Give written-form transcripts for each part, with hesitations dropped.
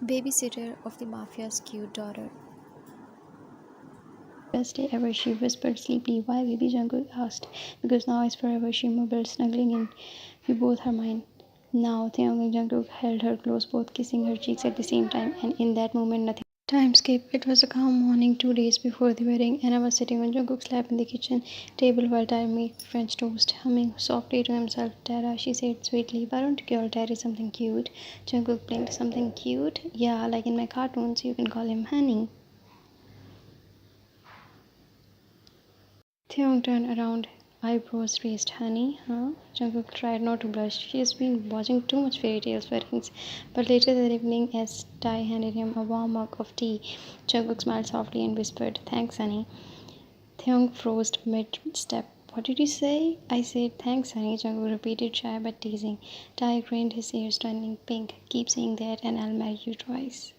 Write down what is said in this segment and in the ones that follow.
Babysitter of the mafia's cute daughter. Best day ever, she whispered sleepily. Why, baby? Jungkook asked. Because now is forever, she mumbled, snuggling in. We both are mine. Now, Taeyong and Jungkook held her close, both kissing her cheeks at the same time, and in that moment, nothing. Time skip. It was a calm morning 2 days before the wedding. Anna was sitting on Jungkook's lap in the kitchen table while Ty made French toast, humming softly to himself. Dada, she said sweetly, why don't you call Daddy something cute? Jungkook blinked. Something cute? Yeah, like in my cartoons, you can call him Honey. Theon turned around, eyebrows raised. Honey, huh? Jungkook tried not to blush. She has been watching too much fairy tales weddings. But later that evening, as Tai handed him a warm mug of tea, Jungkook smiled softly and whispered, Thanks, honey. Theon froze mid-step. What did you say? I said, Thanks, honey, Jungkook repeated, shy but teasing. Tai grinned, his ears turning pink. Keep saying that and I'll marry you twice.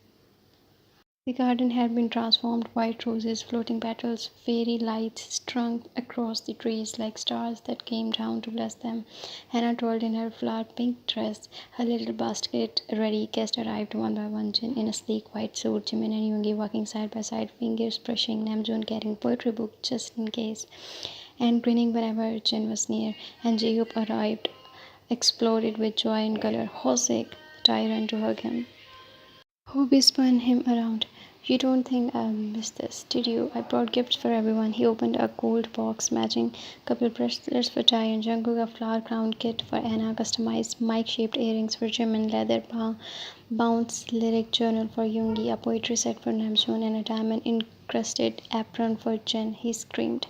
The garden had been transformed, white roses, floating petals, fairy lights strung across the trees like stars that came down to bless them. Hannah twirled in her flower pink dress, her little basket ready. Guests arrived one by one, Jin in a sleek white suit, Jimin and Yoongi walking side by side, fingers brushing, Namjoon carrying poetry book just in case, and grinning whenever Jin was near, and Jacob arrived, exploded with joy and color. Hosek! Tai ran to hug him. Hobie spun him around. You don't think I'll miss this, did you? I brought gifts for everyone. He opened a gold box matching couple bracelets for Tai and Jungkook, a flower crown kit for Anna, customized mic-shaped earrings for Jim, and leather bounce lyric journal for Yoongi, a poetry set for Namjoon, and a diamond-encrusted apron for Jin. He screamed.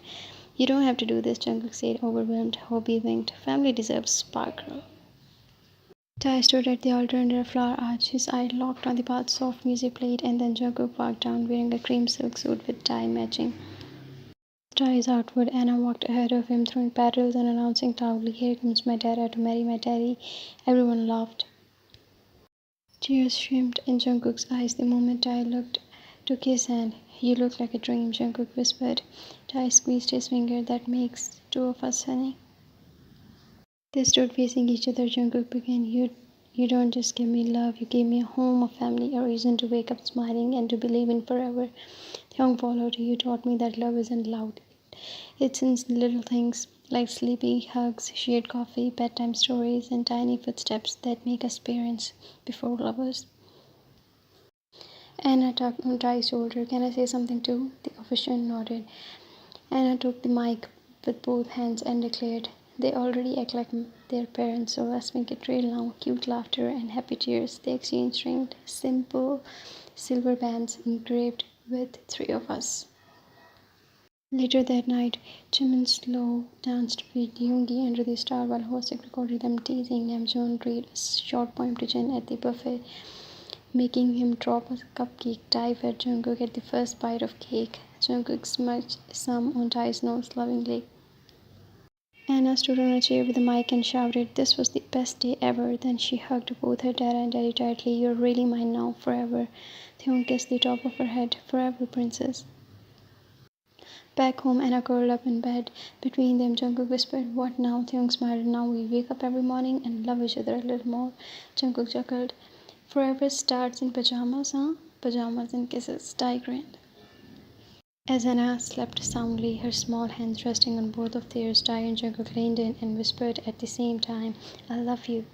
You don't have to do this, Jungkook said, overwhelmed. Hobie winked. Family deserves sparkle. Tai stood at the altar under a flower arch, his eye locked on the path. Soft music played, and then Jungkook walked down wearing a cream silk suit with tie matching. Tai's outward, Anna walked ahead of him, throwing petals and announcing loudly, Here comes my dada to marry my daddy. Everyone laughed. Tears shimmered in Jungkook's eyes the moment Tai looked took his hand. You look like a dream, Jungkook whispered. Tai squeezed his finger. That makes two of us, honey. They stood facing each other. Jungkook began, You don't just give me love, you gave me a home, a family, a reason to wake up smiling and to believe in forever. Hyung followed. You taught me that love isn't loud. It's in little things like sleepy hugs, shared coffee, bedtime stories, and tiny footsteps that make us parents before lovers. Anna tugged on Tai's shoulder. Can I say something too? The official nodded. Anna took the mic with both hands and declared, They already act like their parents, so let's make it real now. Cute laughter and happy tears. They exchanged ringed, simple silver bands engraved with three of us. Later that night, Jimin slow danced with Yoongi under the star while Hosek recorded them teasing. Namjoon read a short poem to Jin at the buffet, making him drop a cupcake. Tai fed Jungkook at the first bite of cake. Jungkook smudged some on Tai's nose lovingly. Anna stood on a chair with a mic and shouted, This was the best day ever. Then she hugged both her dad and daddy tightly. You're really mine now, forever. Theon kissed the top of her head. Forever, princess. Back home, Anna curled up in bed. Between them, Jungkook whispered, What now? Theon smiled. Now we wake up every morning and love each other a little more. Jungkook chuckled. Forever starts in pajamas, huh? Pajamas and kisses. Tai grinned. As Anna slept soundly, her small hands resting on both of theirs, Tai and Jungkook leaned in and whispered at the same time, I love you.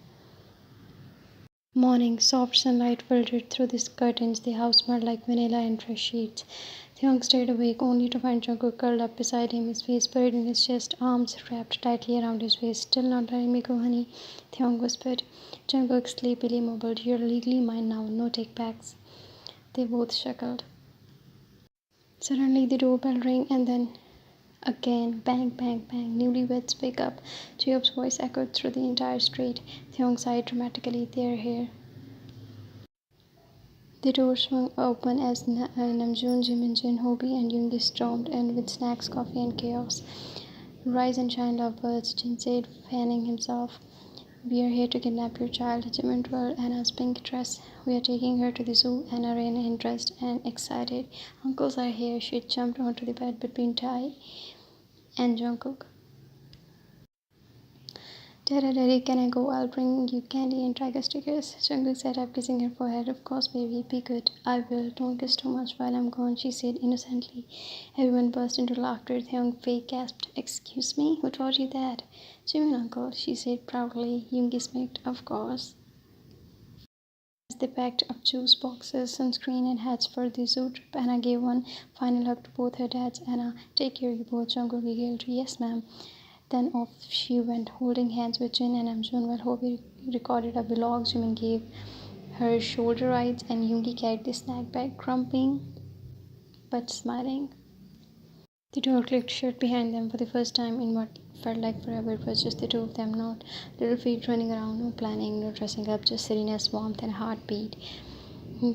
Morning, soft sunlight filtered through the curtains. The house smelled like vanilla and fresh sheets. Theon stayed awake only to find Jungkook curled up beside him, his face buried in his chest, arms wrapped tightly around his waist. Still not letting me go, honey, Theon whispered. Jungkook sleepily mumbled, You're legally mine now, no take-backs. They both chuckled. Suddenly the doorbell rang and then again, bang, bang, bang. Newlyweds wake up. Jacob's voice echoed through the entire street. Theon sighed dramatically. They're here. The door swung open as Namjoon, Jimin, Jin, Hobie, and Yoongi stormed in with snacks, coffee, and chaos. Rise and shine, lovebirds, Jin said, fanning himself. We are here to kidnap your child. Jimin twirled Anna's pink dress. We are taking her to the zoo. Anna ran in dressed and excited. Uncles are here. She jumped onto the bed between Tai and Jungkook. Dada, Daddy, can I go? I'll bring you candy and tiger stickers. Jungkook sat up, kissing her forehead. Of course, baby, be good. I will. Don't kiss too much while I'm gone, she said innocently. Everyone burst into laughter. Young Faye gasped. Excuse me? Who taught you that? Jimin uncle, she said proudly. Yoongi smirked. Of course. As they packed up juice boxes, sunscreen, and hats for the zoo trip, Anna gave one final hug to both her dads. Anna, take care, you both, Jungkook giggled. Yes, ma'am. Then off she went, holding hands with Jin and Namjoon while Hobi recorded a vlog. Jimin gave her shoulder rides, and Yoongi carried the snack bag, grumping but smiling. The door clicked shut behind them for the first time in what felt like forever. It was just the two of them, not little feet running around, no planning, no dressing up, just silliness, warmth, and a heartbeat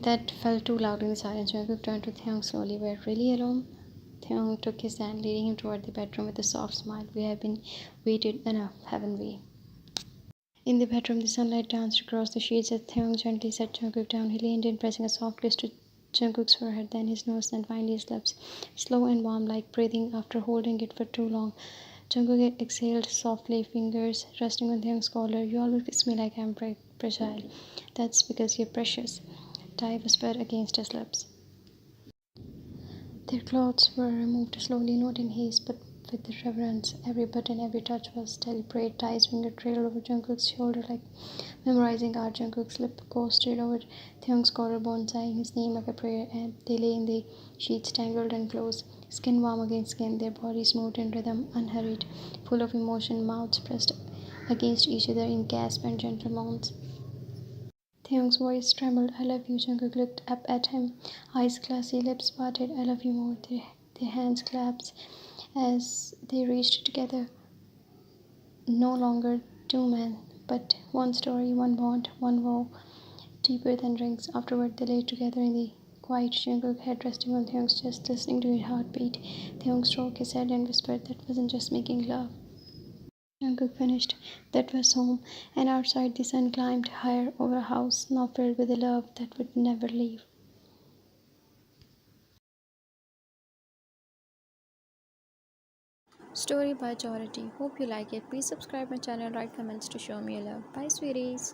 that felt too loud in the silence. Jungkook turned to Taeyong slowly. We're really alone? Taeyong took his hand, leading him toward the bedroom with a soft smile. We have been waited enough, haven't we? In the bedroom, the sunlight danced across the sheets as Taeyong gently set Jungkook down. He leaned in, pressing a soft kiss to Jungkook's forehead, then his nose, and finally his lips. Slow and warm, like breathing after holding it for too long. Jungkook exhaled softly, fingers resting on Taeyong's collar. You always kiss me like I'm fragile. That's because you're precious. Tai whispered against his lips. Their clothes were removed slowly, not in haste, but with reverence. Every button, every touch was deliberate. Tai's finger trailed over Jungkook's shoulder like memorizing art. Jungkook's lip coasted over Taeyong's collarbone, saying his name like a prayer, and they lay in the sheets, tangled and close, skin warm against skin, their bodies moved in rhythm, unhurried, full of emotion, mouths pressed against each other in gasps and gentle moans. Taeyong's voice trembled. I love you. Jungkook looked up at him, eyes glassy, lips parted. I love you more. Their hands clasped as they reached together. No longer two men, but one story, one bond, one vow, deeper than rings. Afterward, they lay together in the quiet. Jungkook head resting on Taeyong's chest, listening to his heartbeat. Taeyong stroked his head and whispered, that wasn't just making love. Jungkook finished. That was home, and outside the sun climbed higher over a house now filled with a love that would never leave. Story by Charity. Hope you like it. Please subscribe my channel, write comments to show me your love. Bye, sweeties.